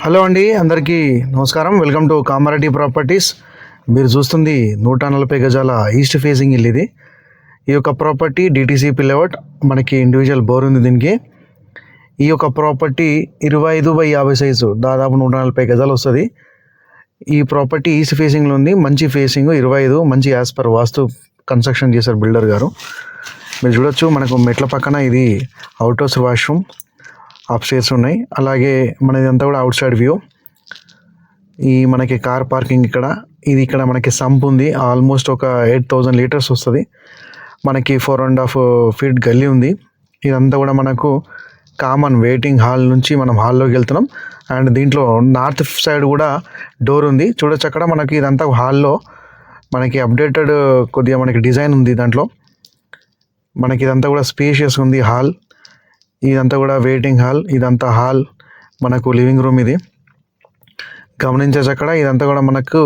Hello అండి, అందరికీ నమస్కారం. Welcome to Kamareddy properties. మీరు చూస్తుంది 140 గజాల ఈస్ట్ ఫేసింగ్ ఇల్లు. ఇది ఈ యొక్క ప్రాపర్టీ డిటీసీపీ లేఅవుట్. మనకి ఇండివిజువల్ బోర్ ఉంది దీనికి. ఈ యొక్క ప్రాపర్టీ 25/50 సైజు, దాదాపు 140 గజాలు వస్తుంది. ఈ ప్రాపర్టీ ఈస్ట్ ఫేసింగ్లో ఉంది. మంచి ఫేసింగ్ 25, మంచి యాజ్ పర్ వాస్తు కన్స్ట్రక్షన్ చేశారు బిల్డర్ గారు. మీరు చూడొచ్చు, మనకు మెట్ల పక్కన ఇది out house washroom, up stairs ఉన్నాయి. అలాగే మనదంతా కూడా అవుట్ సైడ్ వ్యూ. ఈ మనకి కార్ పార్కింగ్ ఇక్కడ మనకి సంప్ ఉంది. ఆల్మోస్ట్ ఒక 8,000 లీటర్స్ వస్తుంది. మనకి 4.5 feet గల్లీ ఉంది. ఇదంతా కూడా మనకు కామన్ వెయిటింగ్ హాల్ నుంచి మనం హాల్లోకి వెళ్తున్నాం. అండ్ దీంట్లో నార్త్ సైడ్ కూడా డోర్ ఉంది. చూడొచ్చు, అక్కడ మనకి ఇదంతా హాల్లో మనకి అప్డేటెడ్ కొద్దిగా మనకి డిజైన్ ఉంది. దాంట్లో మనకి ఇదంతా కూడా స్పేషియస్ ఉంది. హాల్ ఇదంతా కూడా వెయిటింగ్ హాల్, ఇదంతా హాల్, మనకు లివింగ్ రూమ్. ఇది గమనించవచ్చు. అక్కడ ఇదంతా కూడా మనకు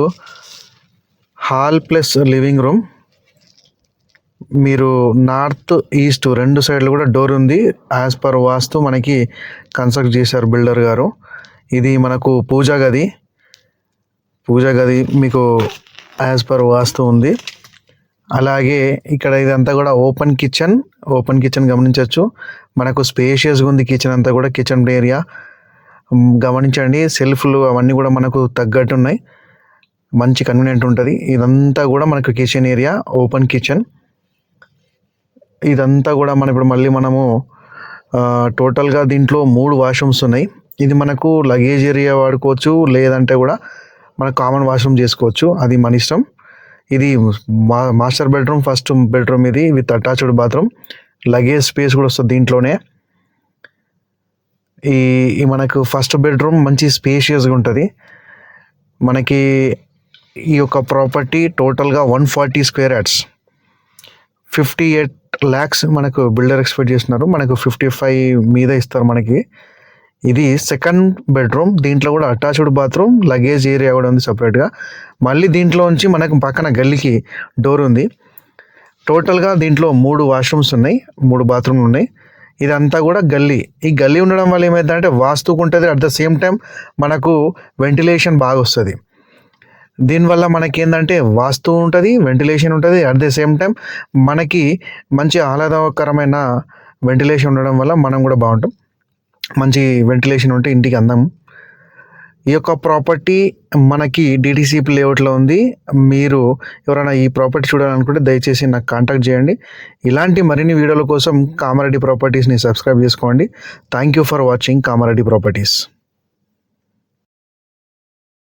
హాల్ ప్లస్ లివింగ్ రూమ్. మీరు నార్త్ ఈస్ట్ రెండు సైడ్లు కూడా డోర్ ఉంది. యాజ్ పర్ వాస్తు మనకి కన్స్ట్రక్ట్ చేశారు బిల్డర్ గారు. ఇది మనకు పూజా గది మీకు యాజ్ పర్ వాస్తు ఉంది. అలాగే ఇక్కడ ఇదంతా కూడా ఓపెన్ కిచెన్ గమనించవచ్చు. మనకు స్పేషియస్గా ఉంది కిచెన్ అంతా కూడా. కిచెన్ ఏరియా గమనించండి, సెల్ఫ్లు అవన్నీ కూడా మనకు తగ్గట్టు ఉన్నాయి. మంచి కన్వీనియంట్ ఉంటుంది. ఇదంతా కూడా మనకు కిచెన్ ఏరియా, ఓపెన్ కిచెన్. ఇదంతా కూడా ఇప్పుడు మనము టోటల్గా దీంట్లో 3 వాష్రూమ్స్ ఉన్నాయి. ఇది మనకు లగేజ్ ఏరియా వాడుకోవచ్చు, లేదంటే కూడా మనకు కామన్ వాష్రూమ్ చేసుకోవచ్చు, అది మన ఇష్టం. ఇది మాస్టర్ బెడ్రూమ్, ఫస్ట్ బెడ్రూమ్ ఇది with attached bathroom. Luggage space కూడా వస్తుంది దీంట్లోనే. ఈ మనకు ఫస్ట్ బెడ్రూమ్ మంచి స్పేషియస్గా ఉంటుంది. మనకి ఈ యొక్క ప్రాపర్టీ టోటల్గా 140 square yards, 58 lakhs మనకు బిల్డర్ ఎక్స్పెక్ట్ చేస్తున్నారు. మనకు 55 మీద ఇస్తారు మనకి. ఇది సెకండ్ బెడ్రూమ్. దీంట్లో కూడా అటాచ్డ్ బాత్రూమ్, లగేజ్ ఏరియా కూడా ఉంది సపరేట్గా. మళ్ళీ దీంట్లో నుంచి మనకు పక్కన గల్లీకి డోర్ ఉంది. టోటల్గా దీంట్లో 3 వాష్రూమ్స్ ఉన్నాయి, 3 బాత్రూమ్లు ఉన్నాయి. ఇదంతా కూడా గల్లీ. ఈ గల్లీ ఉండడం వల్ల ఏమైందంటే వాస్తుకు ఉంటుంది, అట్ ద సేమ్ టైం మనకు వెంటిలేషన్ బాగా వస్తుంది. దీనివల్ల మనకి ఏంటంటే వాస్తు ఉంటుంది, వెంటిలేషన్ ఉంటుంది, అట్ ద సేమ్ టైం మనకి మంచి ఆహ్లాదకరమైన వెంటిలేషన్ ఉండడం వల్ల మనం కూడా బాగుంటాం. మంచి వెంటిలేషన్ ఉంటే ఇంటికి అందం. ఈ యొక్క ప్రాపర్టీ మనకి డిటీసీపీ లేఅవుట్లో ఉంది. మీరు ఎవరైనా ఈ ప్రాపర్టీ చూడాలనుకుంటే దయచేసి నాకు కాంటాక్ట్ చేయండి. ఇలాంటి మరిన్ని వీడియోల కోసం కామారెడ్డి ప్రాపర్టీస్ని సబ్స్క్రైబ్ చేసుకోండి. Thank you for watching Kamareddy properties.